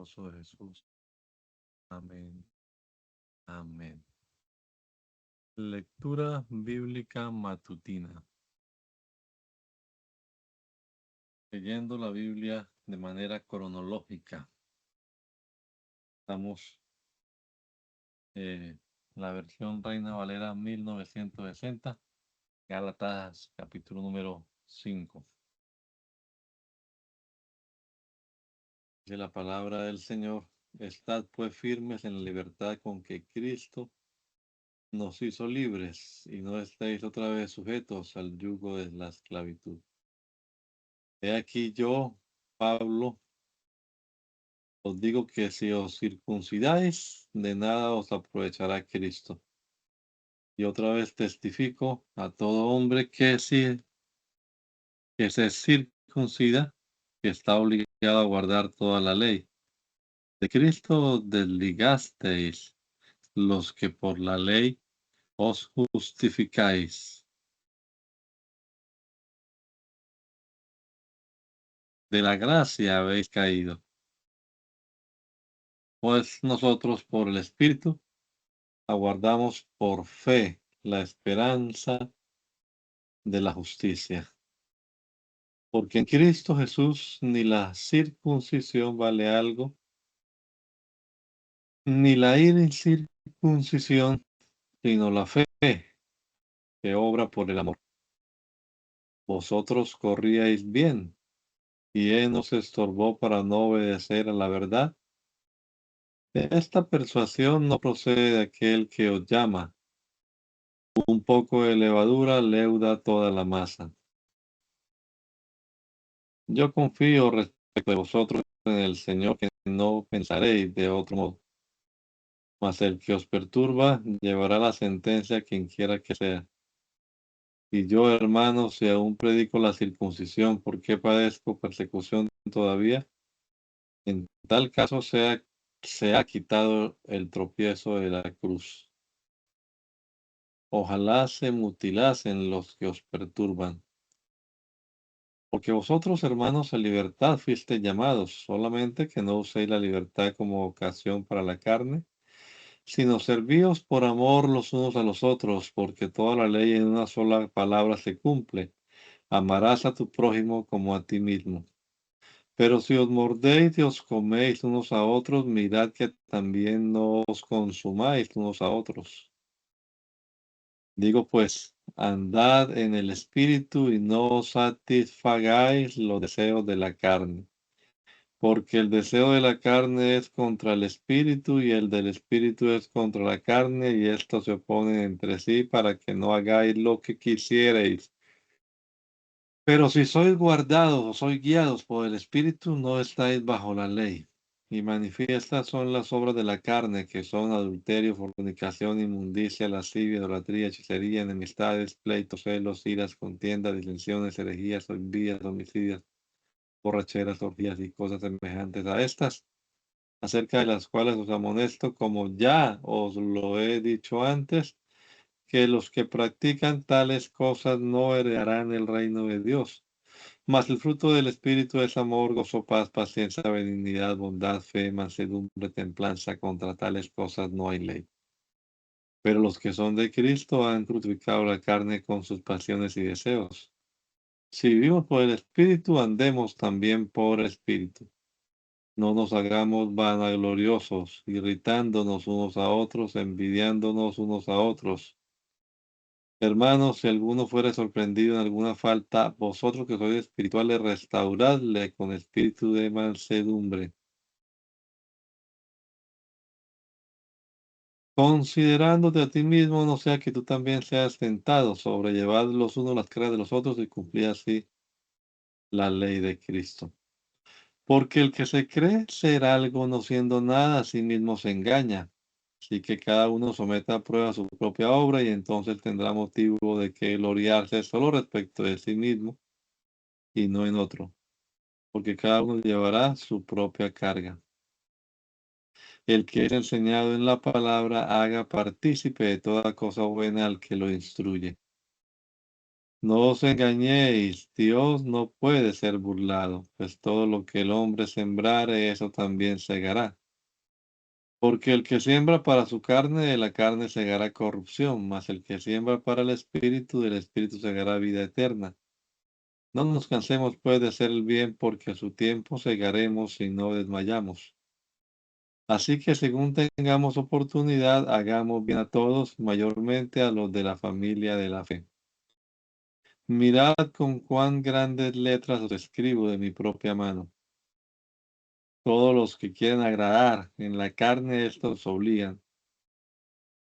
poderoso de Jesús. Amén. Amén. Lectura bíblica matutina. Leyendo la Biblia de manera cronológica. Estamos la versión Reina Valera 1960, Gálatas capítulo número 5. Dice la palabra del Señor: estad pues firmes en la libertad con que Cristo nos hizo libres, y no estéis otra vez sujetos al yugo de la esclavitud. He aquí yo, Pablo, os digo que si os circuncidáis, de nada os aprovechará Cristo. Y otra vez testifico a todo hombre que se circuncida, que está obligado a guardar toda la ley. De Cristo desligasteis los que por la ley os justificáis. De la gracia habéis caído. Pues nosotros por el Espíritu aguardamos por fe la esperanza de la justicia. Porque en Cristo Jesús ni la circuncisión vale algo, ni la incircuncisión, sino la fe que obra por el amor. Vosotros corríais bien, y Él nos estorbó para no obedecer a la verdad. Esta persuasión no procede de aquel que os llama. Un poco de levadura leuda toda la masa. Yo confío respecto de vosotros en el Señor, que no pensaréis de otro modo. Mas el que os perturba llevará la sentencia quien quiera que sea. Y yo, hermanos, si aún predico la circuncisión, ¿por qué padezco persecución todavía? En tal caso se ha quitado el tropiezo de la cruz. Ojalá se mutilasen los que os perturban. Porque vosotros, hermanos, a libertad fuisteis llamados, solamente que no uséis la libertad como ocasión para la carne, sino servíos por amor los unos a los otros, porque toda la ley en una sola palabra se cumple: amarás a tu prójimo como a ti mismo. Pero si os mordéis y os coméis unos a otros, mirad que también no os consumáis unos a otros. Digo pues, andad en el Espíritu y no satisfagáis los deseos de la carne. Porque el deseo de la carne es contra el Espíritu y el del Espíritu es contra la carne, y estos se oponen entre sí para que no hagáis lo que quisierais. Pero si sois guardados o sois guiados por el Espíritu, no estáis bajo la ley. Y manifiestas son las obras de la carne, que son adulterio, fornicación, inmundicia, lascivia, idolatría, hechicería, enemistades, pleitos, celos, iras, contiendas, disensiones, herejías, envidias, homicidios, borracheras, orgías y cosas semejantes a estas, acerca de las cuales os amonesto, como ya os lo he dicho antes, que los que practican tales cosas no heredarán el reino de Dios. Mas el fruto del Espíritu es amor, gozo, paz, paciencia, benignidad, bondad, fe, mansedumbre, templanza. Contra tales cosas no hay ley. Pero los que son de Cristo han crucificado la carne con sus pasiones y deseos. Si vivimos por el Espíritu, andemos también por el Espíritu. No nos hagamos vanagloriosos, irritándonos unos a otros, envidiándonos unos a otros. Hermanos, si alguno fuera sorprendido en alguna falta, vosotros que sois espirituales, restauradle con espíritu de mansedumbre, considerándote a ti mismo, no sea que tú también seas tentado. Sobrellevad los unos las cargas de los otros y cumplid así la ley de Cristo. Porque el que se cree ser algo no siendo nada, a sí mismo se engaña. Así que cada uno someta a prueba su propia obra, y entonces tendrá motivo de que gloriarse solo respecto de sí mismo y no en otro, porque cada uno llevará su propia carga. El que es enseñado en la palabra, haga partícipe de toda cosa buena al que lo instruye. No os engañéis, Dios no puede ser burlado, pues todo lo que el hombre sembrare, eso también segará. Porque el que siembra para su carne, de la carne segará corrupción, mas el que siembra para el espíritu, del espíritu segará vida eterna. No nos cansemos pues de hacer el bien, porque a su tiempo segaremos si no desmayamos. Así que según tengamos oportunidad, hagamos bien a todos, mayormente a los de la familia de la fe. Mirad con cuán grandes letras os escribo de mi propia mano. Todos los que quieren agradar en la carne, estos obligan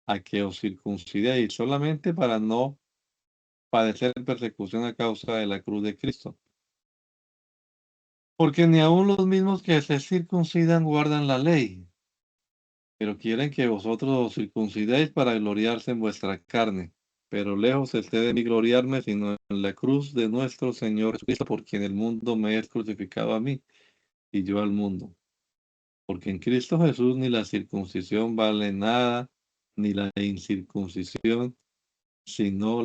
a que os circuncidéis solamente para no padecer persecución a causa de la cruz de Cristo. Porque ni aun los mismos que se circuncidan guardan la ley, pero quieren que vosotros os circuncidéis para gloriarse en vuestra carne. Pero lejos esté de mí gloriarme, sino en la cruz de nuestro Señor Jesucristo, por quien el mundo me es crucificado a mí y yo al mundo. Porque en Cristo Jesús ni la circuncisión vale nada, ni la incircuncisión, sino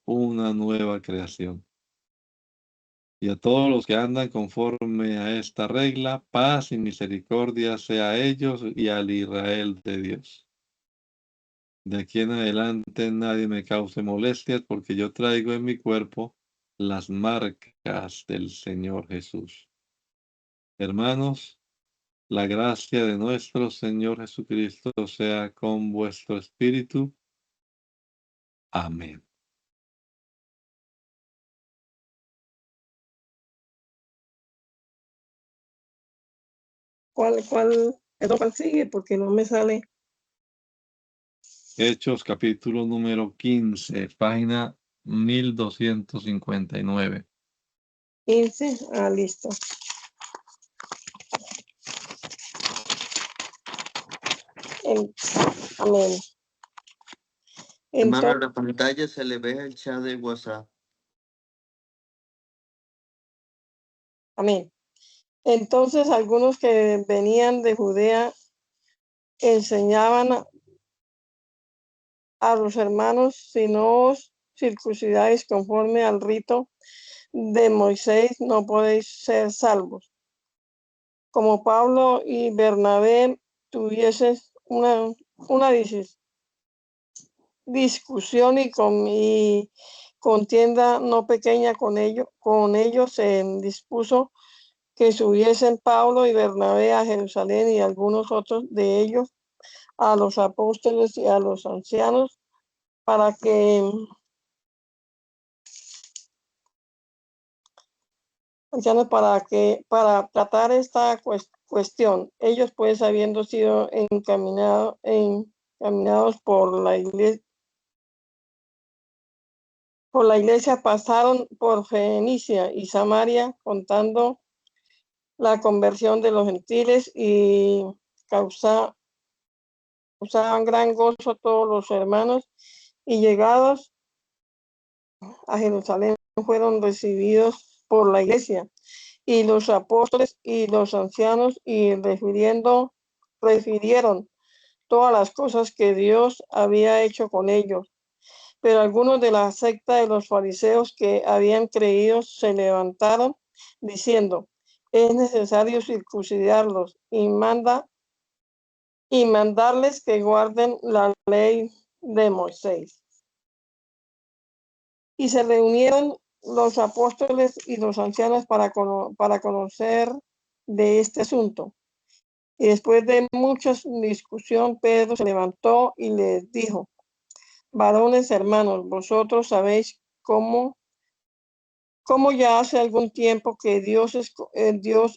una nueva creación. Y a todos los que andan conforme a esta regla, paz y misericordia sea a ellos y al Israel de Dios. De aquí en adelante nadie me cause molestias, porque yo traigo en mi cuerpo las marcas del Señor Jesús. Hermanos, la gracia de nuestro Señor Jesucristo sea con vuestro espíritu. Amén. ¿Cuál sigue? Porque no me sale. Hechos capítulo número 15, página 1259. 15. Listo. Amén. Hermano, en Entonces, la pantalla se le ve el chat de WhatsApp. amén. Entonces, algunos que venían de Judea enseñaban a los hermanos: si no os circuncidáis conforme al rito de Moisés, no podéis ser salvos. Como Pablo y Bernabé tuviesen una discusión y contienda no pequeña con ellos se dispuso que subiesen Pablo y Bernabé a Jerusalén, y algunos otros de ellos a los apóstoles y a los ancianos para tratar esta cuestión. Ellos, pues, habiendo sido encaminados por la iglesia, pasaron por Fenicia y Samaria, contando la conversión de los gentiles, y causaban gran gozo todos los hermanos, y llegados a Jerusalén fueron recibidos por la iglesia y los apóstoles y los ancianos, y refirieron todas las cosas que Dios había hecho con ellos. Pero algunos de la secta de los fariseos que habían creído se levantaron, diciendo: es necesario circuncidarlos y mandarles que guarden la ley de Moisés. Y se reunieron los apóstoles y los ancianos para conocer de este asunto. Y después de mucha discusión, Pedro se levantó y les dijo: varones hermanos, vosotros sabéis cómo ya hace algún tiempo que Dios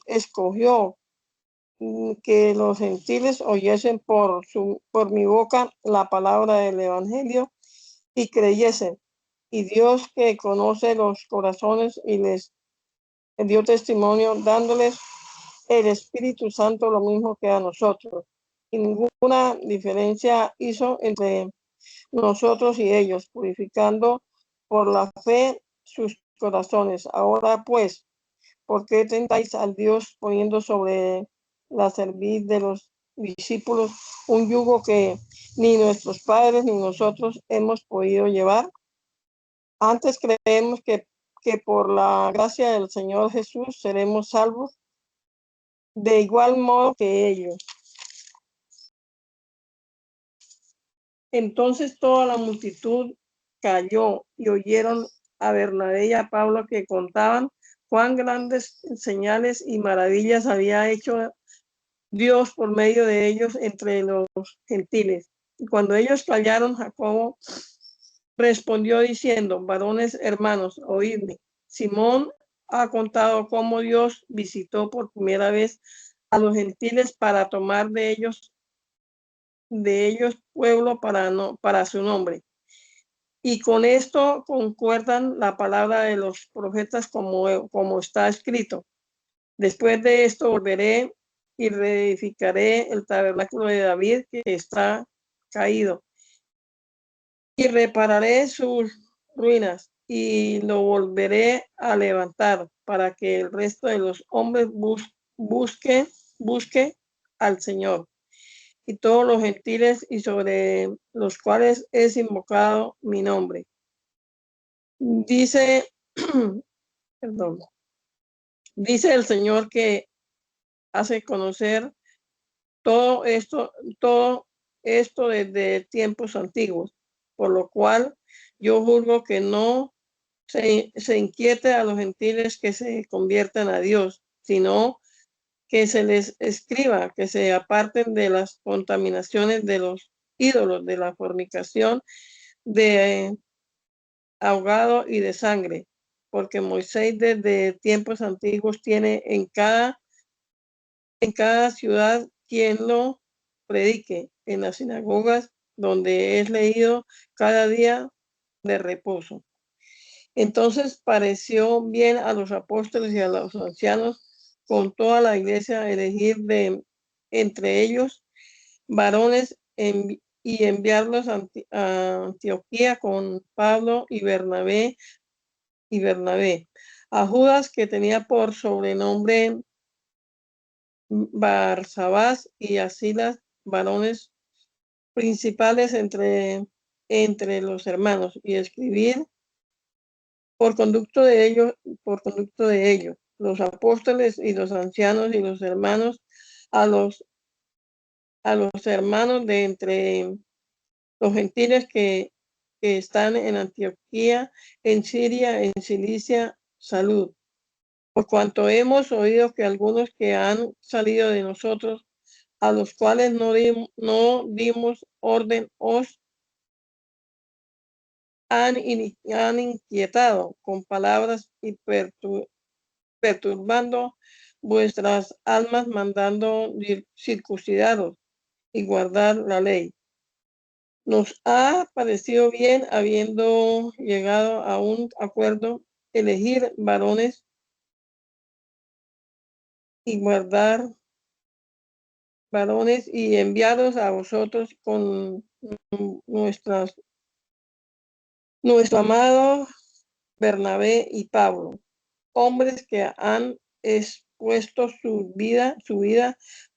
escogió que los gentiles oyesen por mi boca la palabra del evangelio y creyesen. Y Dios, que conoce los corazones, y les dio testimonio, dándoles el Espíritu Santo lo mismo que a nosotros. Y ninguna diferencia hizo entre nosotros y ellos, purificando por la fe sus corazones. Ahora pues, ¿por qué tentáis al Dios, poniendo sobre la cerviz de los discípulos un yugo que ni nuestros padres ni nosotros hemos podido llevar? Antes creemos que por la gracia del Señor Jesús seremos salvos de igual modo que ellos. Entonces toda la multitud calló y oyeron a Bernabé y a Pablo que contaban cuán grandes señales y maravillas había hecho Dios por medio de ellos entre los gentiles. Y cuando ellos callaron, Jacobo respondió diciendo: varones hermanos, oídme. Simón ha contado cómo Dios visitó por primera vez a los gentiles para tomar de ellos pueblo para su nombre. Y con esto concuerdan la palabra de los profetas como está escrito: después de esto volveré y reedificaré el tabernáculo de David que está caído, y repararé sus ruinas y lo volveré a levantar para que el resto de los hombres busque al Señor y todos los gentiles y sobre los cuales es invocado mi nombre. Dice, perdón, dice el Señor que hace conocer todo esto desde tiempos antiguos, por lo cual yo juzgo que no se inquiete a los gentiles que se conviertan a Dios, sino que se les escriba que se aparten de las contaminaciones de los ídolos, de la fornicación, de ahogado y de sangre, porque Moisés desde tiempos antiguos tiene en cada ciudad quien lo predique, en las sinagogas donde es leído cada día de reposo. Entonces pareció bien a los apóstoles y a los ancianos con toda la iglesia elegir de entre ellos varones y enviarlos a Antioquía con Pablo y Bernabé, a Judas, que tenía por sobrenombre Barsabás, y a Silas, varones principales entre los hermanos, y escribir por conducto de ellos, los apóstoles y los ancianos y los hermanos, a los hermanos de entre los gentiles que están en Antioquía, en Siria, en Cilicia, salud. Por cuanto hemos oído que algunos que han salido de nosotros, a los cuales no dimos orden, os han inquietado con palabras y perturbando vuestras almas, mandando circuncidaros y guardar la ley. Nos ha parecido bien, habiendo llegado a un acuerdo, elegir varones y guardar varones y enviaros a vosotros con nuestro amado Bernabé y Pablo, hombres que han expuesto su vida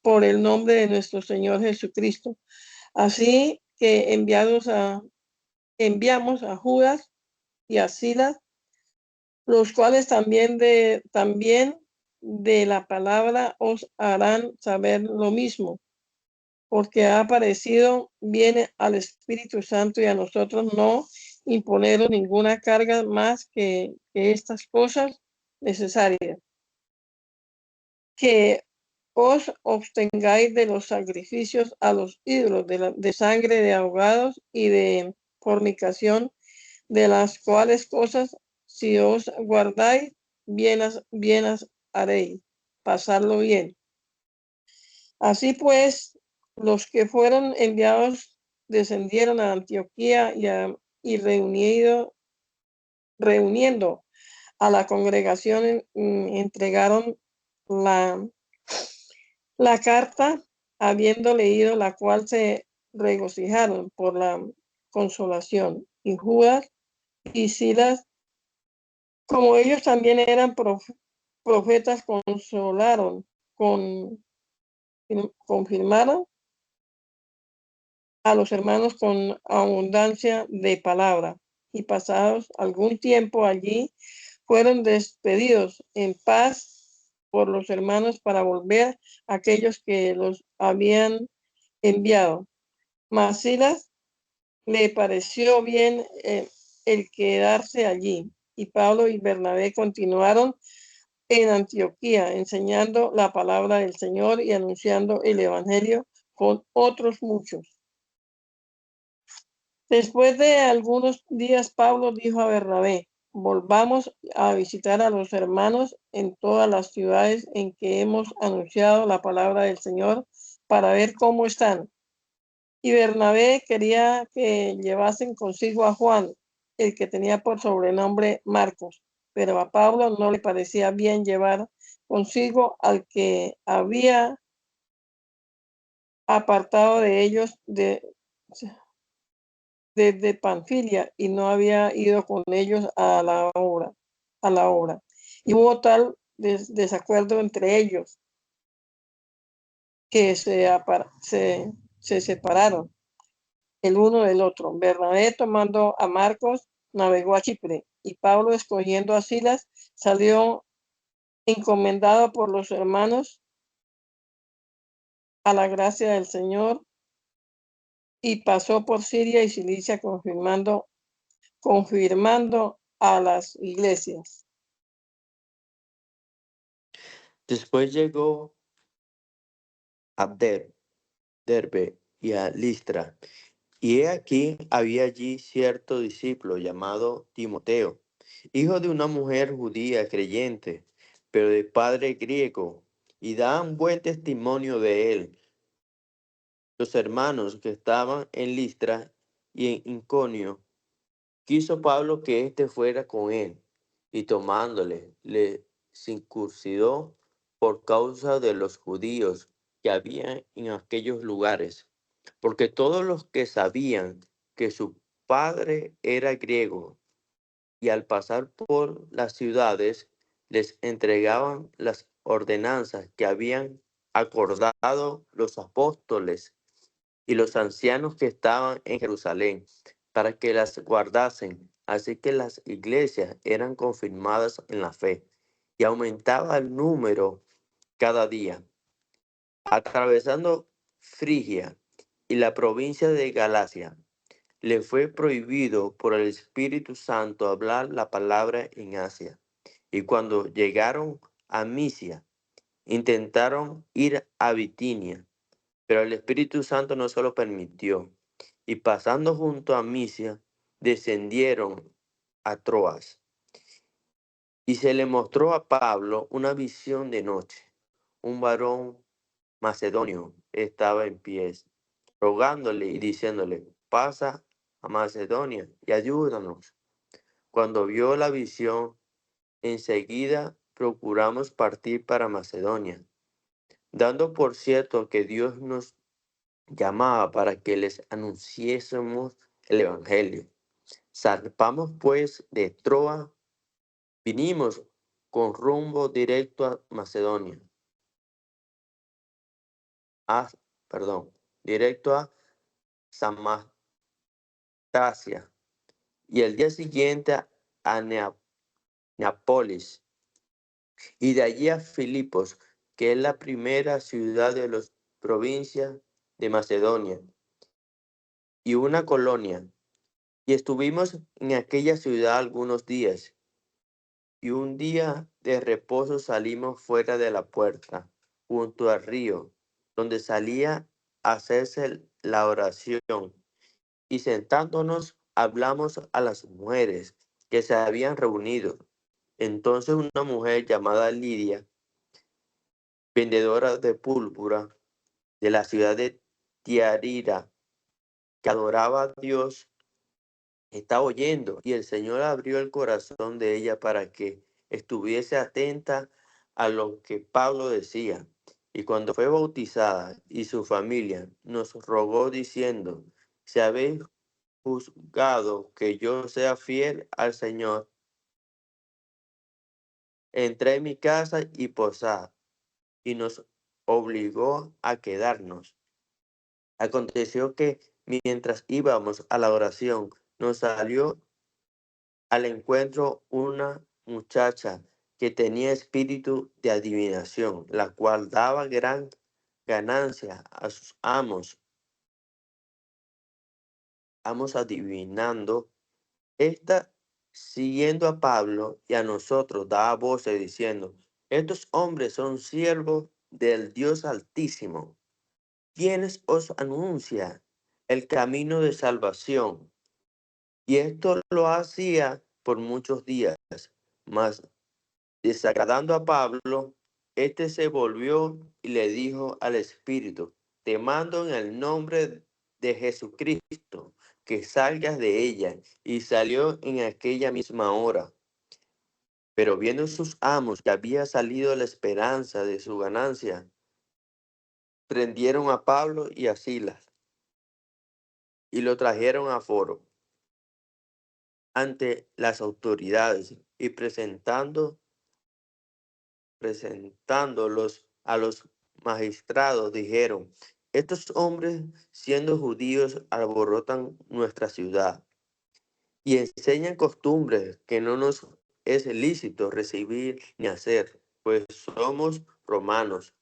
por el nombre de nuestro Señor Jesucristo. Así que enviamos a Judas y a Silas, los cuales también de la palabra os harán saber lo mismo, porque ha parecido bien al Espíritu Santo y a nosotros no imponeros ninguna carga más que estas cosas necesarias, que os abstengáis de los sacrificios a los ídolos, de sangre, de ahogados y de fornicación, de las cuales cosas, si os guardáis, bien haréis, pasarlo bien. Así pues, los que fueron enviados descendieron a Antioquía y reuniendo a la congregación, entregaron la carta, habiendo leído la cual se regocijaron por la consolación. Y Judas y Silas, como ellos también eran profetas, confirmaron a los hermanos con abundancia de palabra. y pasados algún tiempo allí, fueron despedidos en paz por los hermanos para volver a aquellos que los habían enviado. Mas Silas le pareció bien el quedarse allí, y Pablo y Bernabé continuaron en Antioquía, enseñando la palabra del Señor y anunciando el Evangelio con otros muchos. Después de algunos días, Pablo dijo a Bernabé: volvamos a visitar a los hermanos en todas las ciudades en que hemos anunciado la palabra del Señor para ver cómo están. Y Bernabé quería que llevasen consigo a Juan, el que tenía por sobrenombre Marcos, pero a Pablo no le parecía bien llevar consigo al que había apartado de ellos desde Panfilia y no había ido con ellos a la obra. Y hubo tal desacuerdo entre ellos que se separaron el uno del otro. Bernabé, tomando a Marcos, navegó a Chipre, y Pablo, escogiendo a Silas, salió encomendado por los hermanos a la gracia del Señor, y pasó por Siria y Cilicia, confirmando a las iglesias. Después llegó a Derbe y a Listra. Y he aquí había allí cierto discípulo llamado Timoteo, hijo de una mujer judía creyente, pero de padre griego, y daban buen testimonio de él. Los hermanos que estaban en Listra y en Iconio, quiso Pablo que éste fuera con él, y tomándole, le circuncidó por causa de los judíos que había en aquellos lugares, porque todos los que sabían que su padre era griego, y al pasar por las ciudades les entregaban las ordenanzas que habían acordado los apóstoles y los ancianos que estaban en Jerusalén, para que las guardasen. Así que las iglesias eran confirmadas en la fe y aumentaba el número cada día. Atravesando Frigia y la provincia de Galacia, le fue prohibido por el Espíritu Santo hablar la palabra en Asia. Y cuando llegaron a Misia, intentaron ir a Bitinia, pero el Espíritu Santo no se lo permitió. Y pasando junto a Misia, descendieron a Troas. Y se le mostró a Pablo una visión de noche. Un varón macedonio estaba en pies, rogándole y diciéndole: pasa a Macedonia y ayúdanos. Cuando vio la visión, enseguida procuramos partir para Macedonia, dando por cierto que Dios nos llamaba para que les anunciésemos el Evangelio. Zarpamos pues de Troa, vinimos con rumbo directo a Macedonia. Directo a Samotracia, y el día siguiente a Neápolis, y de allí a Filipos, que es la primera ciudad de las provincias de Macedonia, y una colonia. Y estuvimos en aquella ciudad algunos días, y un día de reposo salimos fuera de la puerta, junto al río, donde salía a hacerse la oración. Y sentándonos, hablamos a las mujeres que se habían reunido. Entonces una mujer llamada Lidia, vendedora de púrpura de la ciudad de Tiatira, que adoraba a Dios, estaba oyendo, y el Señor abrió el corazón de ella para que estuviese atenta a lo que Pablo decía. Y cuando fue bautizada y su familia, nos rogó diciendo: si habéis juzgado que yo sea fiel al Señor, entré en mi casa y posad. Y nos obligó a quedarnos. Aconteció que mientras íbamos a la oración, nos salió al encuentro una muchacha que tenía espíritu de adivinación, la cual daba gran ganancia a sus amos adivinando. Esta, siguiendo a Pablo y a nosotros, daba voces diciendo: estos hombres son siervos del Dios Altísimo, quienes os anuncia el camino de salvación. Y esto lo hacía por muchos días. Mas, desagradando a Pablo, este se volvió y le dijo al Espíritu: te mando en el nombre de Jesucristo que salgas de ella. Y salió en aquella misma hora. Pero viendo sus amos que había salido la esperanza de su ganancia, prendieron a Pablo y a Silas y lo trajeron a foro ante las autoridades, y presentándolos a los magistrados, dijeron: estos hombres, siendo judíos, alborotan nuestra ciudad y enseñan costumbres que no nos es lícito recibir ni hacer, pues somos romanos.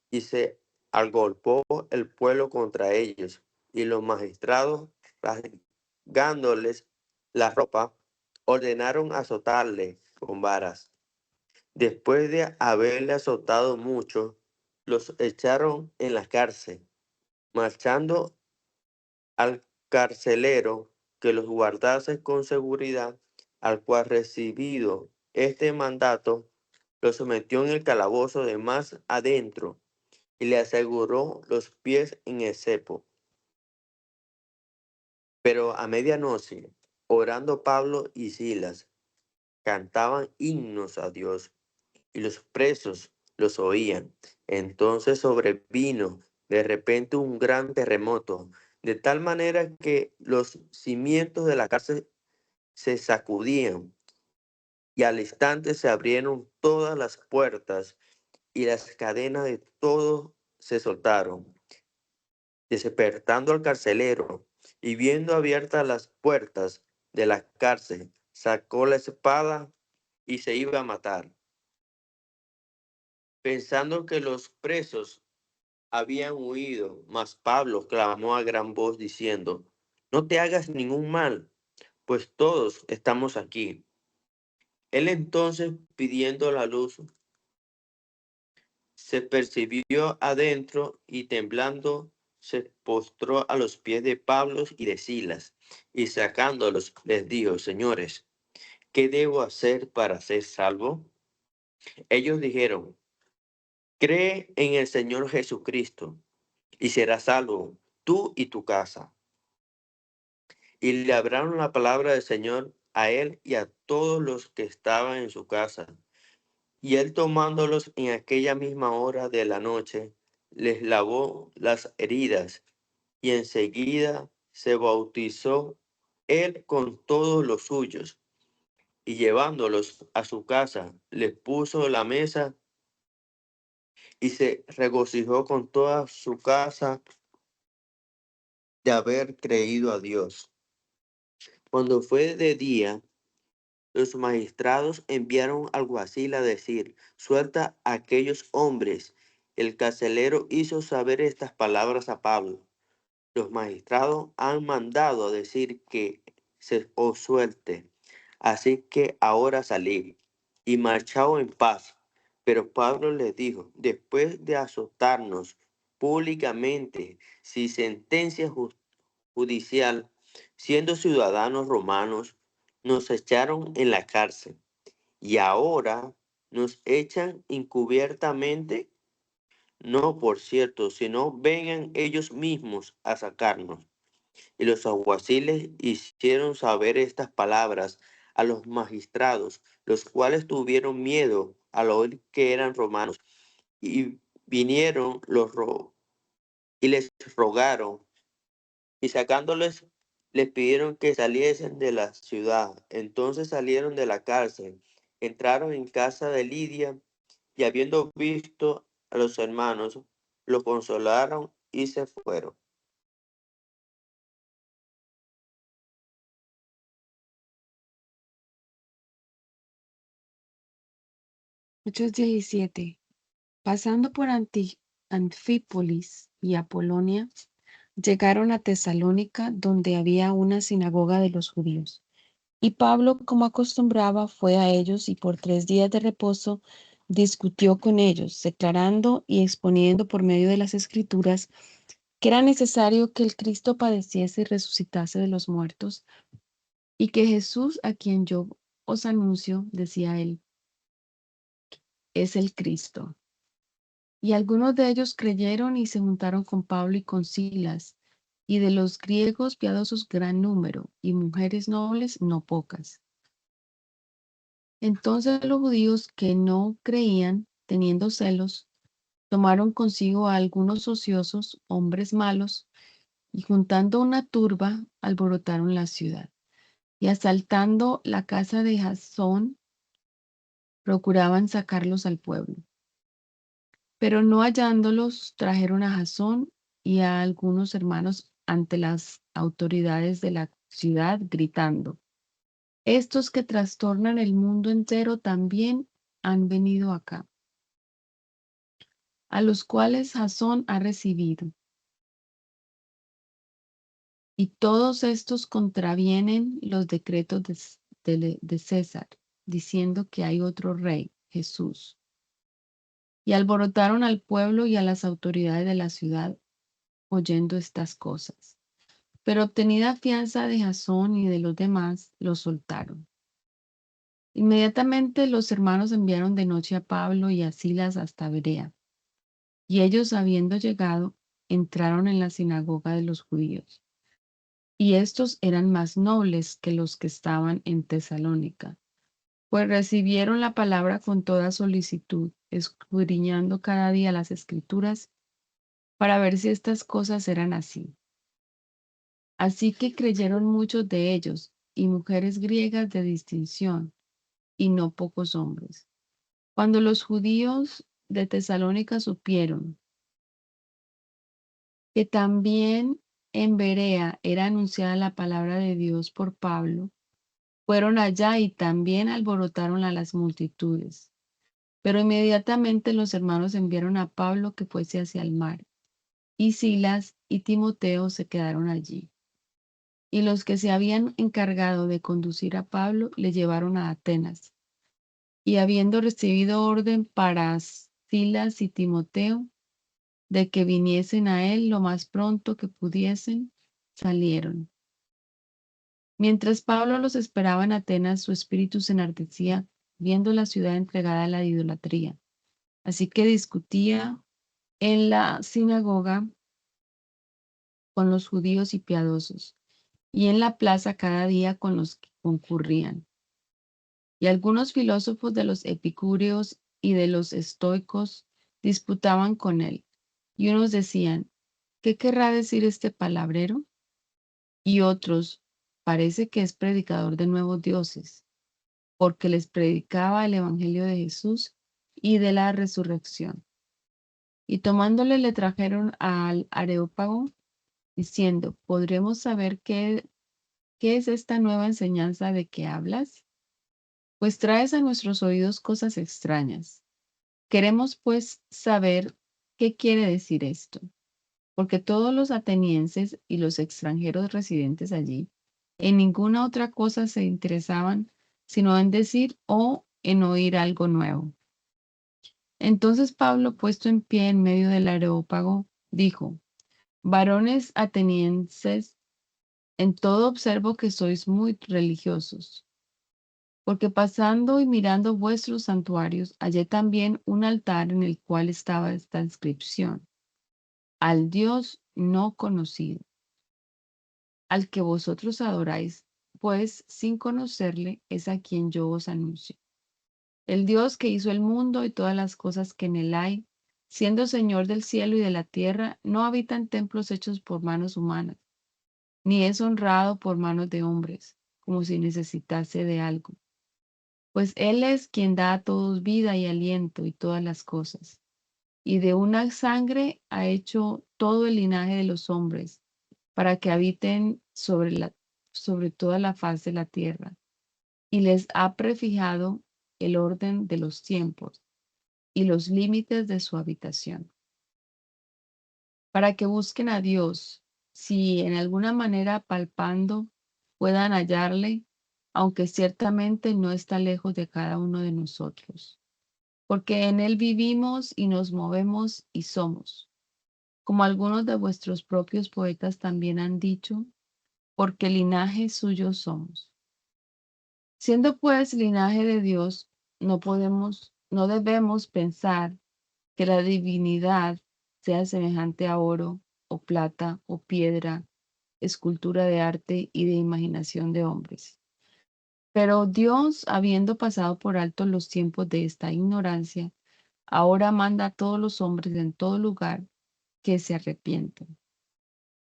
Y se agolpó el pueblo contra ellos, y los magistrados, rasgándoles la ropa, ordenaron azotarle con varas. Después de haberle azotado mucho, los echaron en la cárcel, marchando al carcelero que los guardase con seguridad, al cual, recibido este mandato, lo sometió en el calabozo de más adentro y le aseguró los pies en el cepo. Pero a medianoche, orando Pablo y Silas, cantaban himnos a Dios, y los presos los oían. Entonces sobrevino de repente un gran terremoto, de tal manera que los cimientos de la cárcel se sacudían, y al instante se abrieron todas las puertas, y las cadenas de todos se soltaron. Despertando al carcelero y viendo abiertas las puertas de la cárcel, sacó la espada y se iba a matar, pensando que los presos habían huido. Mas Pablo clamó a gran voz diciendo: no te hagas ningún mal, pues todos estamos aquí. Él entonces, pidiendo la luz, se percibió adentro, y temblando se postró a los pies de Pablo y de Silas, y sacándolos les dijo: señores, ¿qué debo hacer para ser salvo? Ellos dijeron: cree en el Señor Jesucristo y serás salvo tú y tu casa. Y le hablaron la palabra del Señor a él y a todos los que estaban en su casa. Y él, tomándolos en aquella misma hora de la noche, les lavó las heridas, y enseguida se bautizó él con todos los suyos, y llevándolos a su casa, les puso la mesa, y se regocijó con toda su casa de haber creído a Dios. Cuando fue de día, los magistrados enviaron al alguacil a decir: suelta a aquellos hombres. El carcelero hizo saber estas palabras a Pablo: los magistrados han mandado a decir que se os suelte. Así que ahora salid y marchaos en paz. Pero Pablo les dijo: después de azotarnos públicamente, sin sentencia judicial, siendo ciudadanos romanos, nos echaron en la cárcel, y ahora nos echan encubiertamente. No, por cierto, sino vengan ellos mismos a sacarnos. Y los alguaciles hicieron saber estas palabras a los magistrados, los cuales tuvieron miedo al oír que eran romanos, y vinieron y les rogaron, y sacándoles, les pidieron que saliesen de la ciudad. Entonces salieron de la cárcel, entraron en casa de Lidia, y habiendo visto a los hermanos, lo consolaron y se fueron. Hechos 17. Pasando por Anfípolis y Apolonia, llegaron a Tesalónica, donde había una sinagoga de los judíos. Y Pablo, como acostumbraba, fue a ellos y por 3 días de reposo discutió con ellos, declarando y exponiendo por medio de las Escrituras que era necesario que el Cristo padeciese y resucitase de los muertos, y que Jesús, a quien yo os anuncio, decía él, es el Cristo. Y algunos de ellos creyeron y se juntaron con Pablo y con Silas, y de los griegos piadosos gran número, y mujeres nobles no pocas. Entonces los judíos que no creían, teniendo celos, tomaron consigo a algunos ociosos, hombres malos, y juntando una turba, alborotaron la ciudad. Y asaltando la casa de Jasón, procuraban sacarlos al pueblo. Pero no hallándolos, trajeron a Jasón y a algunos hermanos ante las autoridades de la ciudad, gritando: estos que trastornan el mundo entero también han venido acá, a los cuales Jasón ha recibido. Y todos estos contravienen los decretos de César, diciendo que hay otro rey, Jesús. Y alborotaron al pueblo y a las autoridades de la ciudad, oyendo estas cosas. Pero obtenida fianza de Jasón y de los demás, los soltaron. Inmediatamente los hermanos enviaron de noche a Pablo y a Silas hasta Berea. Y ellos, habiendo llegado, entraron en la sinagoga de los judíos. Y estos eran más nobles que los que estaban en Tesalónica, pues recibieron la palabra con toda solicitud, escudriñando cada día las Escrituras para ver si estas cosas eran así. Así que creyeron muchos de ellos, y mujeres griegas de distinción, y no pocos hombres. Cuando los judíos de Tesalónica supieron que también en Berea era anunciada la palabra de Dios por Pablo, fueron allá y también alborotaron a las multitudes. Pero inmediatamente los hermanos enviaron a Pablo que fuese hacia el mar, y Silas y Timoteo se quedaron allí. Y los que se habían encargado de conducir a Pablo le llevaron a Atenas. Y habiendo recibido orden para Silas y Timoteo de que viniesen a él lo más pronto que pudiesen, salieron. Mientras Pablo los esperaba en Atenas, su espíritu se enardecía viendo la ciudad entregada a la idolatría. Así que discutía en la sinagoga con los judíos y piadosos, y en la plaza cada día con los que concurrían. Y algunos filósofos de los epicúreos y de los estoicos disputaban con él, y unos decían: ¿qué querrá decir este palabrero? Y otros: parece que es predicador de nuevos dioses, porque les predicaba el evangelio de Jesús y de la resurrección. Y tomándole le trajeron al Areópago, diciendo: ¿podremos saber qué es esta nueva enseñanza de que hablas? Pues traes a nuestros oídos cosas extrañas. Queremos pues saber qué quiere decir esto, porque todos los atenienses y los extranjeros residentes allí en ninguna otra cosa se interesaban sino en decir o en oír algo nuevo. Entonces Pablo, puesto en pie en medio del Areópago, dijo: varones atenienses, en todo observo que sois muy religiosos, porque pasando y mirando vuestros santuarios, hallé también un altar en el cual estaba esta inscripción: al Dios no conocido, al que vosotros adoráis, pues sin conocerle es a quien yo os anuncio. El Dios que hizo el mundo y todas las cosas que en él hay, siendo Señor del cielo y de la tierra, no habita en templos hechos por manos humanas, ni es honrado por manos de hombres, como si necesitase de algo. Pues Él es quien da a todos vida y aliento y todas las cosas. Y de una sangre ha hecho todo el linaje de los hombres, para que habiten sobre toda la faz de la tierra. Y les ha prefijado el orden de los tiempos, y los límites de su habitación, para que busquen a Dios, si en alguna manera palpando puedan hallarle, aunque ciertamente no está lejos de cada uno de nosotros, porque en Él vivimos y nos movemos y somos, como algunos de vuestros propios poetas también han dicho, porque linaje suyo somos. Siendo pues linaje de Dios, no debemos pensar que la divinidad sea semejante a oro o plata o piedra, escultura de arte y de imaginación de hombres. Pero Dios, habiendo pasado por alto los tiempos de esta ignorancia, ahora manda a todos los hombres en todo lugar que se arrepientan.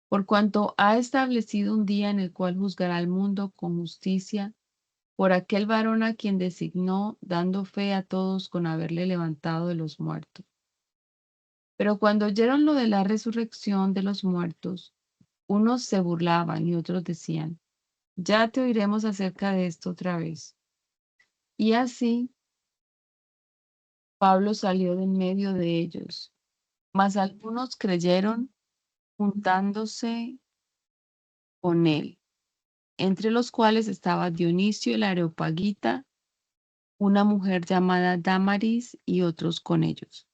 Por cuanto ha establecido un día en el cual juzgará al mundo con justicia por aquel varón a quien designó, dando fe a todos con haberle levantado de los muertos. Pero cuando oyeron lo de la resurrección de los muertos, unos se burlaban y otros decían, ya te oiremos acerca de esto otra vez. Y así Pablo salió de en medio de ellos, mas algunos creyeron juntándose con él, entre los cuales estaba Dionisio el Areopagita, una mujer llamada Dámaris y otros con ellos.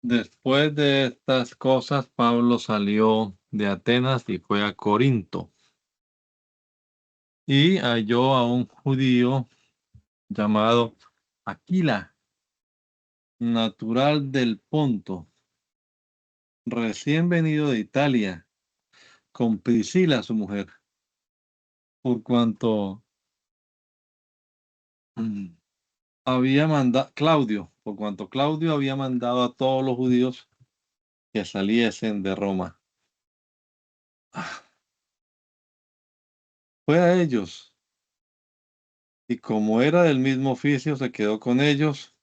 Después de estas cosas, Pablo salió de Atenas y fue a Corinto. Y halló a un judío llamado Aquila, natural del Ponto, recién venido de Italia, con Priscila, su mujer, por cuanto Claudio había mandado a todos los judíos que saliesen de Roma. Fue a ellos, y como era del mismo oficio, se quedó con ellos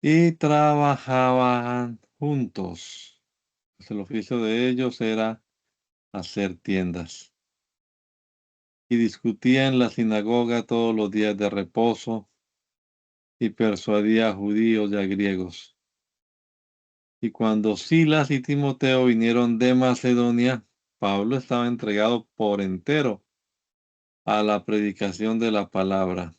y trabajaban juntos. Pues el oficio de ellos era hacer tiendas. Y discutía en la sinagoga todos los días de reposo y persuadía a judíos y a griegos. Y cuando Silas y Timoteo vinieron de Macedonia, Pablo estaba entregado por entero a la predicación de la palabra,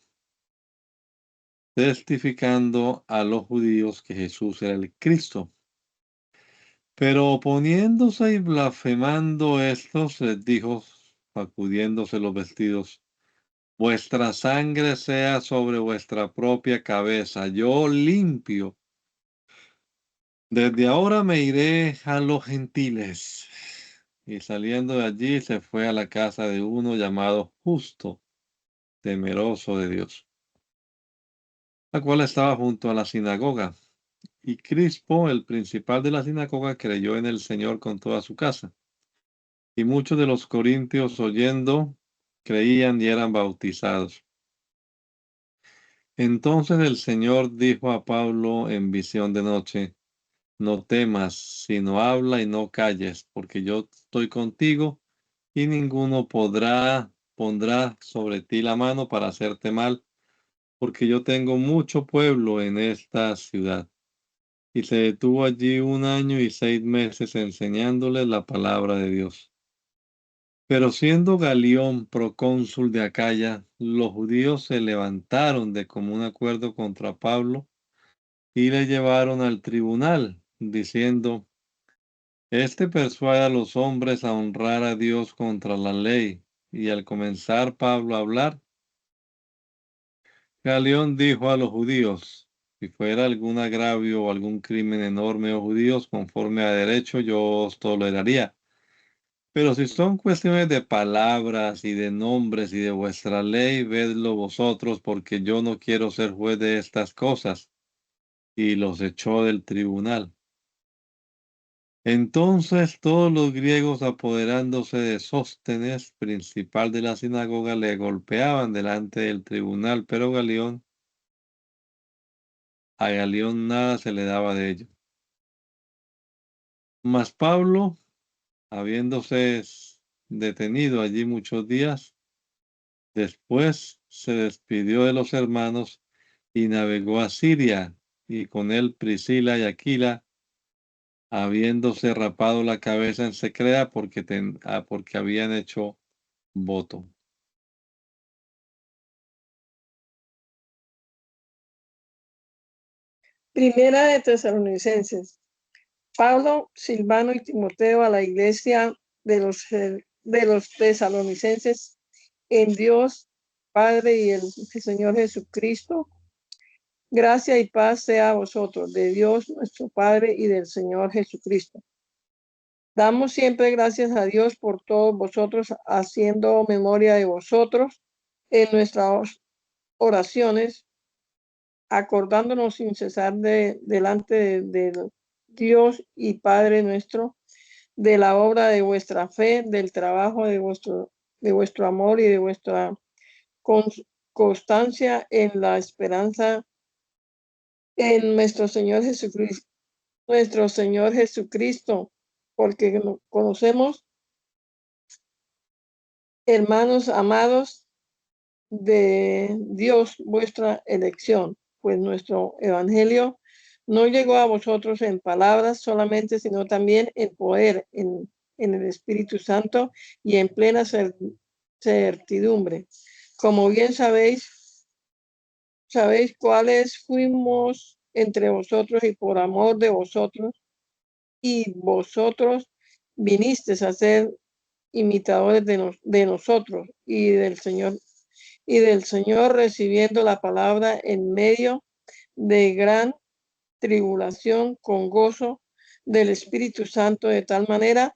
testificando a los judíos que Jesús era el Cristo. Pero oponiéndose y blasfemando estos, les dijo, sacudiéndose los vestidos, vuestra sangre sea sobre vuestra propia cabeza, yo limpio. Desde ahora me iré a los gentiles. Y saliendo de allí se fue a la casa de uno llamado Justo, temeroso de Dios, la cual estaba junto a la sinagoga. Y Crispo, el principal de la sinagoga, creyó en el Señor con toda su casa. Y muchos de los corintios, oyendo, creían y eran bautizados. Entonces el Señor dijo a Pablo en visión de noche, no temas, sino habla y no calles, porque yo estoy contigo y ninguno pondrá sobre ti la mano para hacerte mal, porque yo tengo mucho pueblo en esta ciudad. Y se detuvo allí 1 año y 6 meses enseñándoles la palabra de Dios. Pero siendo Galión procónsul de Acaya, los judíos se levantaron de común acuerdo contra Pablo y le llevaron al tribunal, diciendo, este persuade a los hombres a honrar a Dios contra la ley. Y al comenzar Pablo a hablar, Galión dijo a los judíos, si fuera algún agravio o algún crimen enorme, oh judíos, conforme a derecho, yo os toleraría. Pero si son cuestiones de palabras y de nombres y de vuestra ley, vedlo vosotros, porque yo no quiero ser juez de estas cosas. Y los echó del tribunal. Entonces todos los griegos, apoderándose de Sóstenes, principal de la sinagoga, le golpeaban delante del tribunal, pero a Galión nada se le daba de ello. Mas Pablo, habiéndose detenido allí muchos días, después se despidió de los hermanos y navegó a Siria, y con él Priscila y Aquila, habiéndose rapado la cabeza en Secrea porque habían hecho voto. Primera de Tesalonicenses. Pablo, Silvano y Timoteo a la iglesia de los tesalonicenses en Dios Padre y el Señor Jesucristo. Gracia y paz sea a vosotros, de Dios nuestro Padre y del Señor Jesucristo. Damos siempre gracias a Dios por todos vosotros, haciendo memoria de vosotros en nuestras oraciones, acordándonos sin cesar delante de Dios y Padre nuestro, de la obra de vuestra fe, del trabajo de vuestro amor y de vuestra constancia en la esperanza en nuestro Señor Jesucristo, porque conocemos, hermanos amados, de Dios vuestra elección, pues nuestro evangelio no llegó a vosotros en palabras solamente, sino también en poder, en el Espíritu Santo y en plena certidumbre. Como bien sabéis cuáles fuimos entre vosotros y por amor de vosotros, y vosotros vinisteis a ser imitadores de nosotros y del Señor recibiendo la palabra en medio de gran tribulación con gozo del Espíritu Santo, de tal manera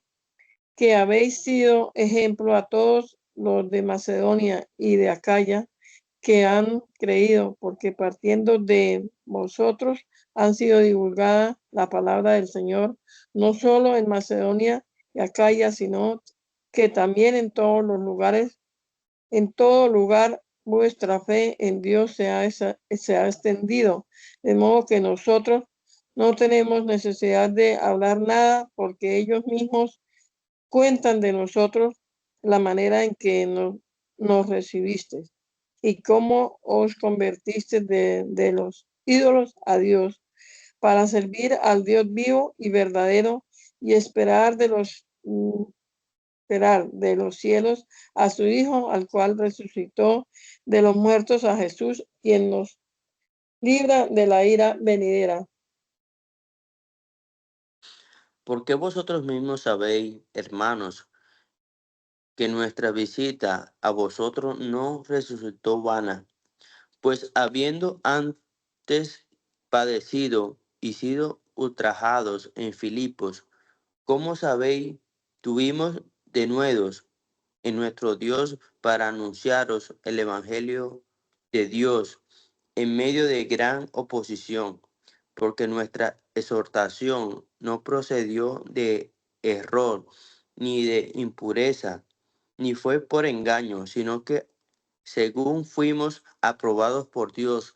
que habéis sido ejemplo a todos los de Macedonia y de Acaya que han creído, porque partiendo de vosotros han sido divulgada la palabra del Señor, no solo en Macedonia y Acaya, sino que también en todos los lugares, en todo lugar, vuestra fe en Dios se ha extendido, de modo que nosotros no tenemos necesidad de hablar nada, porque ellos mismos cuentan de nosotros la manera en que nos recibisteis y cómo os convertiste de los ídolos a Dios, para servir al Dios vivo y verdadero y esperar de los cielos a su Hijo, al cual resucitó de los muertos, a Jesús, quien nos libra de la ira venidera. Porque vosotros mismos sabéis, hermanos, que nuestra visita a vosotros no resultó vana, pues habiendo antes padecido y sido ultrajados en Filipos, como sabéis, tuvimos denuedos en nuestro Dios para anunciaros el Evangelio de Dios en medio de gran oposición, porque nuestra exhortación no procedió de error, ni de impureza, ni fue por engaño, sino que según fuimos aprobados por Dios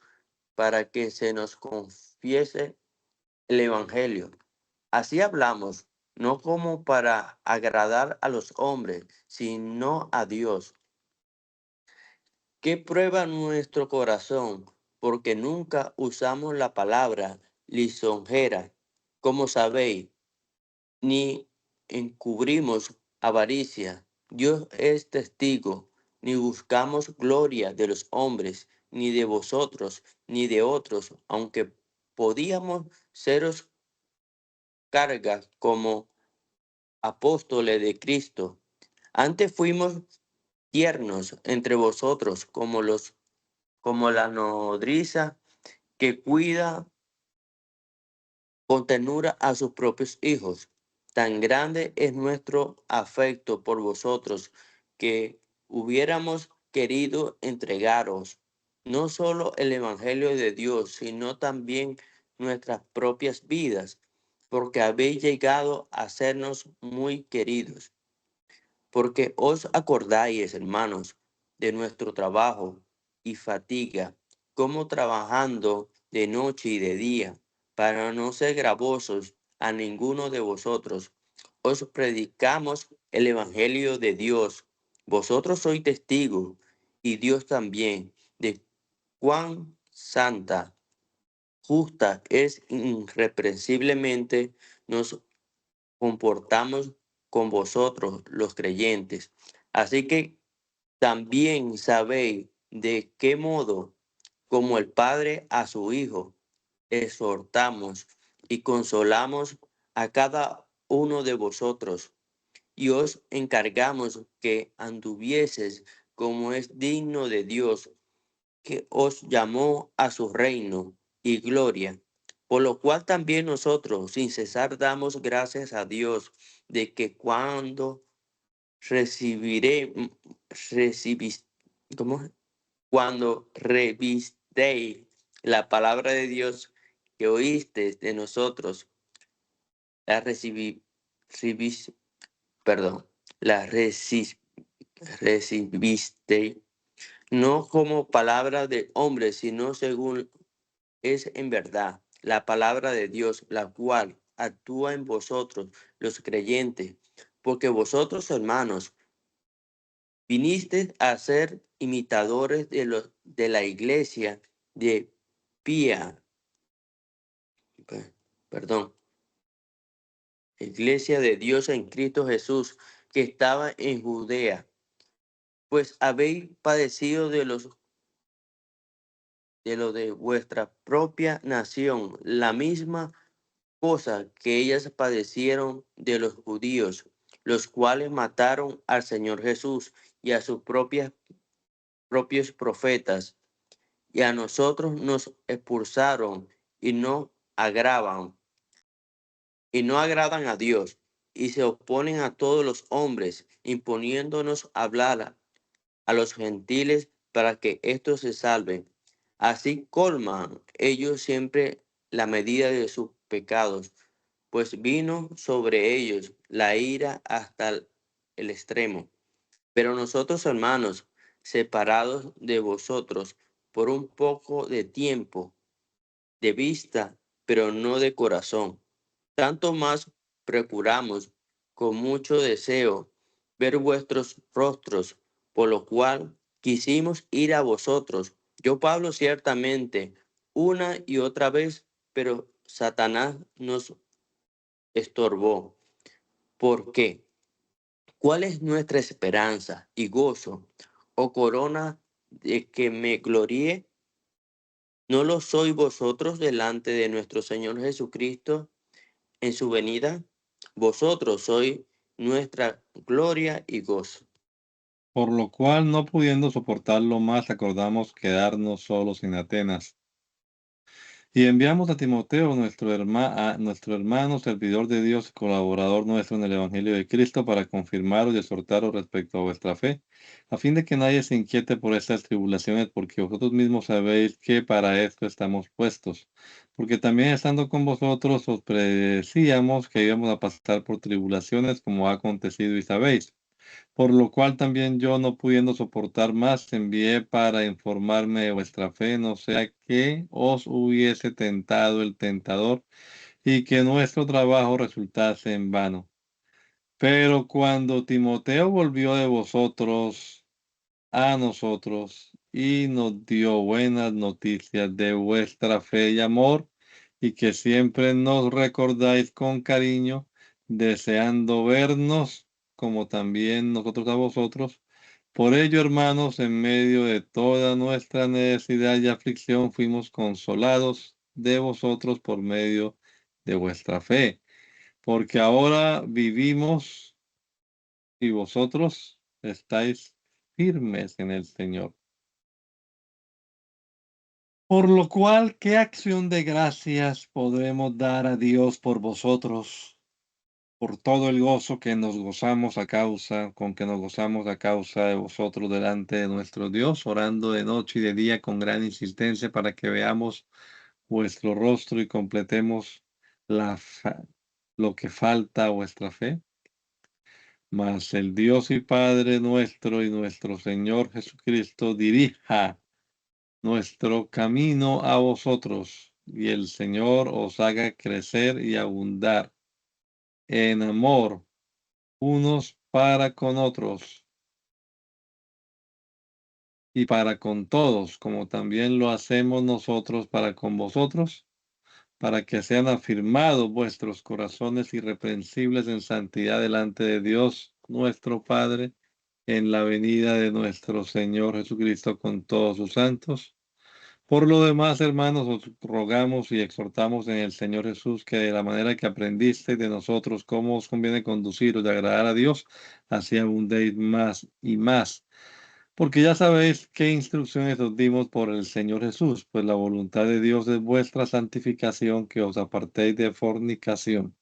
para que se nos confiese el Evangelio. Así hablamos, no como para agradar a los hombres, sino a Dios, que prueba nuestro corazón, porque nunca usamos la palabra lisonjera, como sabéis, ni encubrimos avaricia. Dios es testigo, ni buscamos gloria de los hombres, ni de vosotros, ni de otros, aunque podíamos seros carga como apóstoles de Cristo. Antes fuimos tiernos entre vosotros como la nodriza que cuida con ternura a sus propios hijos. Tan grande es nuestro afecto por vosotros que hubiéramos querido entregaros no solo el Evangelio de Dios, sino también nuestras propias vidas, porque habéis llegado a sernos muy queridos. Porque os acordáis, hermanos, de nuestro trabajo y fatiga, como trabajando de noche y de día, para no ser gravosos a ninguno de vosotros, os predicamos el Evangelio de Dios. Vosotros sois testigos, y Dios también, de cuán santa, justa, es irreprensiblemente nos comportamos con vosotros los creyentes. Así que también sabéis de qué modo, como el Padre a su Hijo, exhortamos y consolamos a cada uno de vosotros, y os encargamos que anduvieses como es digno de Dios, que os llamó a su reino y gloria. Por lo cual también nosotros, sin cesar, damos gracias a Dios de que cuando recibiré, recibís, ¿cómo es? Cuando revisteis la palabra de Dios que oísteis de nosotros, la recibís, perdón, la recibisteis no como palabra de hombre, sino según es en verdad la palabra de Dios, la cual actúa en vosotros, los creyentes, porque vosotros, hermanos, vinisteis a ser imitadores de la iglesia de Pía, perdón, iglesia de Dios en Cristo Jesús, que estaba en Judea, pues habéis padecido de lo de vuestra propia nación, la misma cosa que ellas padecieron de los judíos, los cuales mataron al Señor Jesús y a sus propios profetas, y a nosotros nos expulsaron y y no agradan a Dios, y se oponen a todos los hombres, imponiéndonos hablar a los gentiles para que éstos se salven. Así colman ellos siempre la medida de sus pecados, pues vino sobre ellos la ira hasta el extremo. Pero nosotros, hermanos, separados de vosotros por un poco de tiempo, de vista, pero no de corazón, tanto más procuramos con mucho deseo ver vuestros rostros, por lo cual quisimos ir a vosotros. Yo, Pablo, ciertamente, una y otra vez, pero Satanás nos estorbó. ¿Por qué? ¿Cuál es nuestra esperanza y gozo o corona de que me gloríe? ¿No lo sois vosotros delante de nuestro Señor Jesucristo en su venida? Vosotros sois nuestra gloria y gozo. Por lo cual, no pudiendo soportarlo más, acordamos quedarnos solos en Atenas. Y enviamos a Timoteo, nuestro hermano, servidor de Dios, colaborador nuestro en el Evangelio de Cristo, para confirmaros y exhortaros respecto a vuestra fe, a fin de que nadie se inquiete por estas tribulaciones, porque vosotros mismos sabéis que para esto estamos puestos. Porque también estando con vosotros os predecíamos que íbamos a pasar por tribulaciones, como ha acontecido y sabéis. Por lo cual también yo, no pudiendo soportar más, envié para informarme de vuestra fe, no sea que os hubiese tentado el tentador y que nuestro trabajo resultase en vano. Pero cuando Timoteo volvió de vosotros a nosotros y nos dio buenas noticias de vuestra fe y amor, y que siempre nos recordáis con cariño, deseando vernos como también nosotros a vosotros. Por ello, hermanos, en medio de toda nuestra necesidad y aflicción, fuimos consolados de vosotros por medio de vuestra fe, porque ahora vivimos y vosotros estáis firmes en el Señor. Por lo cual, ¿qué acción de gracias podremos dar a Dios por vosotros, por todo el gozo que nos gozamos a causa, con que nos gozamos a causa de vosotros delante de nuestro Dios, orando de noche y de día con gran insistencia para que veamos vuestro rostro y completemos lo que falta a vuestra fe? Mas el Dios y Padre nuestro y nuestro Señor Jesucristo dirija nuestro camino a vosotros, y el Señor os haga crecer y abundar en amor unos para con otros, y para con todos, como también lo hacemos nosotros para con vosotros, para que sean afirmados vuestros corazones irreprensibles en santidad delante de Dios nuestro Padre, en la venida de nuestro Señor Jesucristo con todos sus santos. Por lo demás, hermanos, os rogamos y exhortamos en el Señor Jesús que de la manera que aprendisteis de nosotros cómo os conviene conduciros y agradar a Dios, así abundéis más y más. Porque ya sabéis qué instrucciones os dimos por el Señor Jesús, pues la voluntad de Dios es vuestra santificación, que os apartéis de fornicación,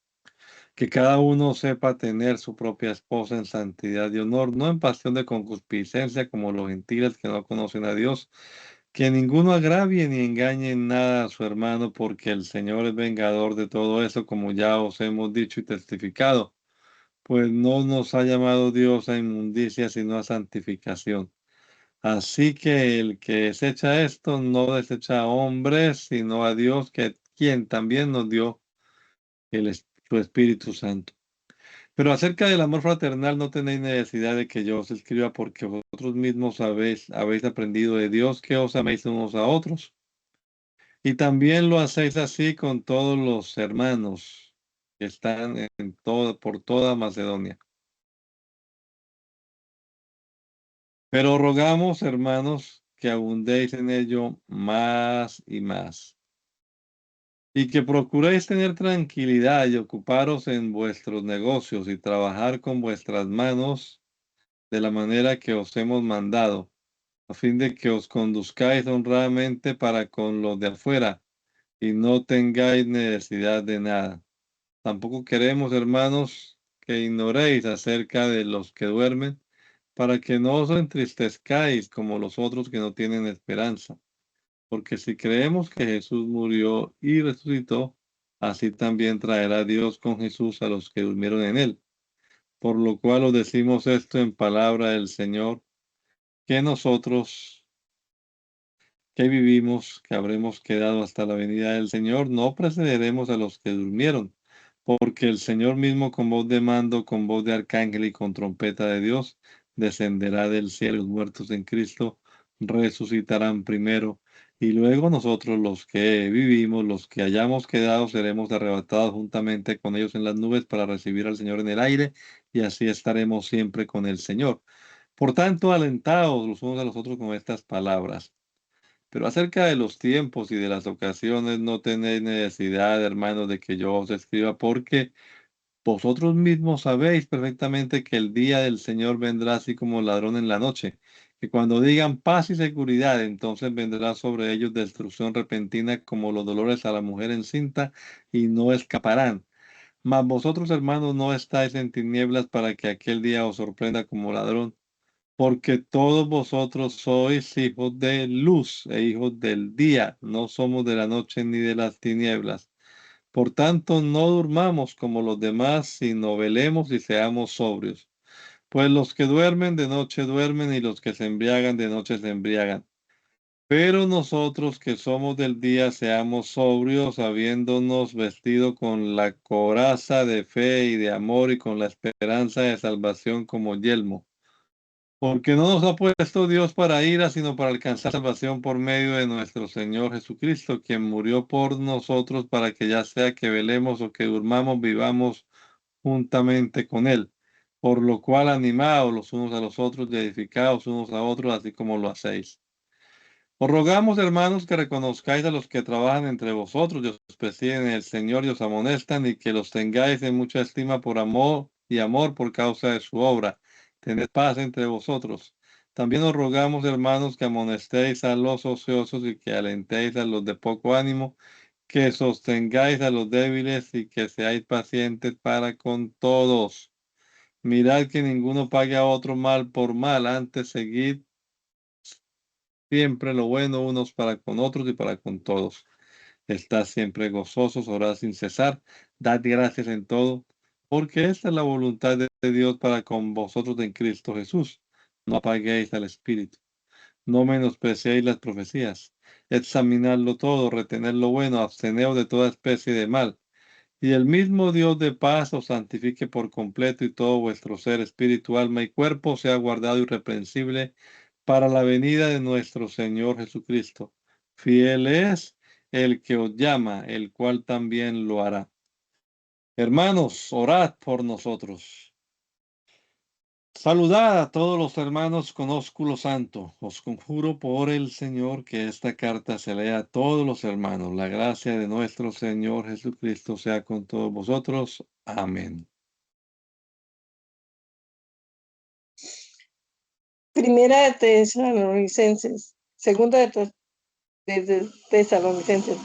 que cada uno sepa tener su propia esposa en santidad y honor, no en pasión de concupiscencia como los gentiles que no conocen a Dios, que ninguno agravie ni engañe en nada a su hermano, porque el Señor es vengador de todo eso, como ya os hemos dicho y testificado, pues no nos ha llamado Dios a inmundicia, sino a santificación. Así que el que desecha esto no desecha a hombres, sino a Dios, que quien también nos dio su Espíritu Santo. Pero acerca del amor fraternal no tenéis necesidad de que yo os escriba, porque vosotros mismos habéis aprendido de Dios que os améis unos a otros. Y también lo hacéis así con todos los hermanos que están por toda Macedonia. Pero rogamos, hermanos, que abundéis en ello más y más, y que procuréis tener tranquilidad y ocuparos en vuestros negocios y trabajar con vuestras manos de la manera que os hemos mandado, a fin de que os conduzcáis honradamente para con los de afuera y no tengáis necesidad de nada. Tampoco queremos, hermanos, que ignoréis acerca de los que duermen, para que no os entristezcáis como los otros que no tienen esperanza. Porque si creemos que Jesús murió y resucitó, así también traerá Dios con Jesús a los que durmieron en él. Por lo cual os decimos esto en palabra del Señor, que nosotros que vivimos, que habremos quedado hasta la venida del Señor, no precederemos a los que durmieron, porque el Señor mismo con voz de mando, con voz de arcángel y con trompeta de Dios, descenderá del cielo. Los muertos en Cristo resucitarán primero, y luego nosotros los que vivimos, los que hayamos quedado, seremos arrebatados juntamente con ellos en las nubes para recibir al Señor en el aire, y así estaremos siempre con el Señor. Por tanto, alentaos los unos a los otros con estas palabras. Pero acerca de los tiempos y de las ocasiones no tenéis necesidad, hermanos, de que yo os escriba, porque vosotros mismos sabéis perfectamente que el día del Señor vendrá así como ladrón en la noche, que cuando digan paz y seguridad, entonces vendrá sobre ellos destrucción repentina como los dolores a la mujer encinta, y no escaparán. Mas vosotros, hermanos, no estáis en tinieblas para que aquel día os sorprenda como ladrón, porque todos vosotros sois hijos de luz e hijos del día, no somos de la noche ni de las tinieblas. Por tanto, no durmamos como los demás, sino velemos y seamos sobrios. Pues los que duermen de noche duermen, y los que se embriagan de noche se embriagan. Pero nosotros que somos del día, seamos sobrios, habiéndonos vestido con la coraza de fe y de amor, y con la esperanza de salvación como yelmo. Porque no nos ha puesto Dios para ira, sino para alcanzar salvación por medio de nuestro Señor Jesucristo, quien murió por nosotros, para que ya sea que velemos o que durmamos, vivamos juntamente con Él. Por lo cual, animaos los unos a los otros y edificaos unos a otros, así como lo hacéis. Os rogamos, hermanos, que reconozcáis a los que trabajan entre vosotros y os presiden en el Señor y os amonestan, y que los tengáis en mucha estima por amor por causa de su obra. Tened paz entre vosotros. También os rogamos, hermanos, que amonestéis a los ociosos y que alentéis a los de poco ánimo, que sostengáis a los débiles y que seáis pacientes para con todos. Mirad que ninguno pague a otro mal por mal, antes seguid siempre lo bueno unos para con otros y para con todos. Estad siempre gozosos, orad sin cesar, dad gracias en todo, porque esta es la voluntad de Dios para con vosotros en Cristo Jesús. No apaguéis al Espíritu, no menospreciéis las profecías, examinadlo todo, retened lo bueno, absteneos de toda especie de mal. Y el mismo Dios de paz os santifique por completo, y todo vuestro ser, espíritu, alma y cuerpo sea guardado irreprensible para la venida de nuestro Señor Jesucristo. Fiel es el que os llama, el cual también lo hará. Hermanos, orad por nosotros. Saludad a todos los hermanos con ósculo santo. Os conjuro por el Señor que esta carta se lea a todos los hermanos. La gracia de nuestro Señor Jesucristo sea con todos vosotros. Amén. Primera de Tesalonicenses, segunda de Tesalonicenses.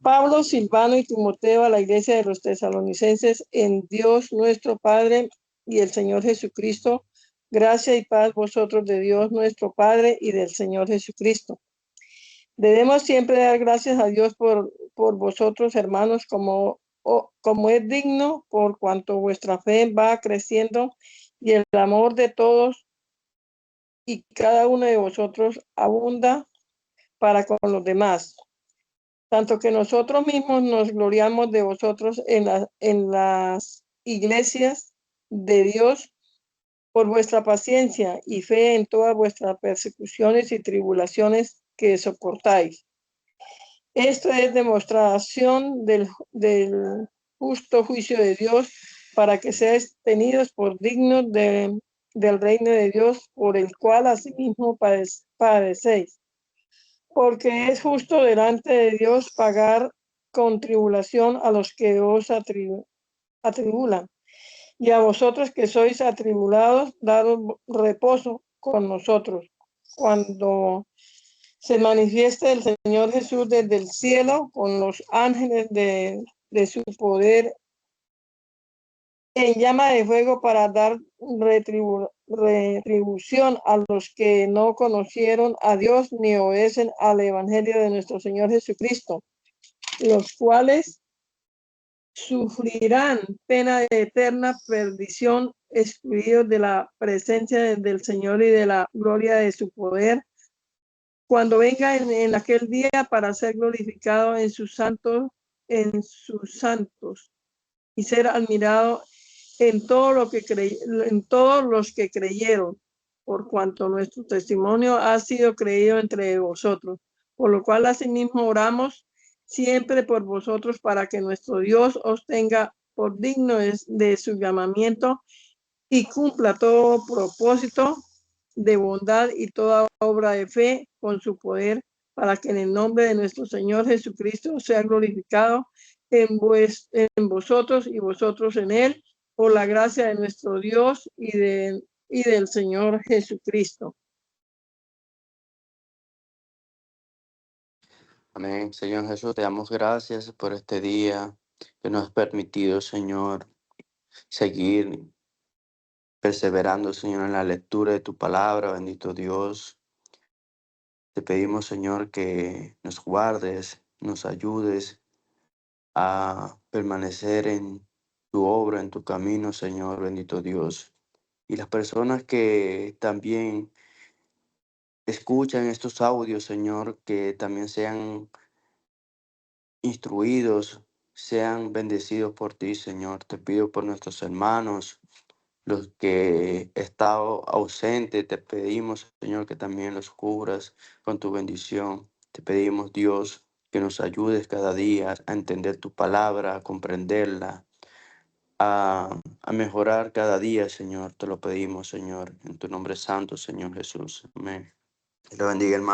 Pablo, Silvano y Timoteo a la iglesia de los tesalonicenses en Dios nuestro Padre y el Señor Jesucristo, gracia y paz vosotros de Dios nuestro Padre y del Señor Jesucristo. Debemos siempre dar gracias a Dios por vosotros, hermanos, como es digno, por cuanto vuestra fe va creciendo y el amor de todos y cada uno de vosotros abunda para con los demás. Tanto que nosotros mismos nos gloriamos de vosotros en las iglesias de Dios por vuestra paciencia y fe en todas vuestras persecuciones y tribulaciones que soportáis. Esto es demostración del justo juicio de Dios para que seáis tenidos por dignos del reino de Dios, por el cual asimismo padecéis. Porque es justo delante de Dios pagar con tribulación a los que os atribulan, y a vosotros que sois atribulados, daros reposo con nosotros, cuando se manifieste el Señor Jesús desde el cielo con los ángeles de su poder en llama de fuego para dar retribución a los que no conocieron a Dios ni obedecen al evangelio de nuestro Señor Jesucristo, los cuales sufrirán pena de eterna perdición, excluidos de la presencia del Señor y de la gloria de su poder, cuando venga en aquel día para ser glorificado en sus santos y ser admirado en todos los que creyeron, por cuanto nuestro testimonio ha sido creído entre vosotros, por lo cual asimismo oramos siempre por vosotros para que nuestro Dios os tenga por digno de su llamamiento y cumpla todo propósito de bondad y toda obra de fe con su poder, para que en el nombre de nuestro Señor Jesucristo sea glorificado en vosotros y vosotros en él, por la gracia de nuestro Dios y del Señor Jesucristo. Amén. Señor Jesús, te damos gracias por este día que nos has permitido, Señor, seguir perseverando, Señor, en la lectura de tu palabra, bendito Dios. Te pedimos, Señor, que nos guardes, nos ayudes a permanecer en tu obra, en tu camino, Señor, bendito Dios. Y las personas que también escuchan estos audios, Señor, que también sean instruidos, sean bendecidos por ti, Señor. Te pido por nuestros hermanos, los que he estado ausentes, te pedimos, Señor, que también los cubras con tu bendición. Te pedimos, Dios, que nos ayudes cada día a entender tu palabra, a comprenderla, a mejorar cada día, Señor. Te lo pedimos, Señor, en tu nombre santo, Señor Jesús. Amén. Que lo bendiga, hermano.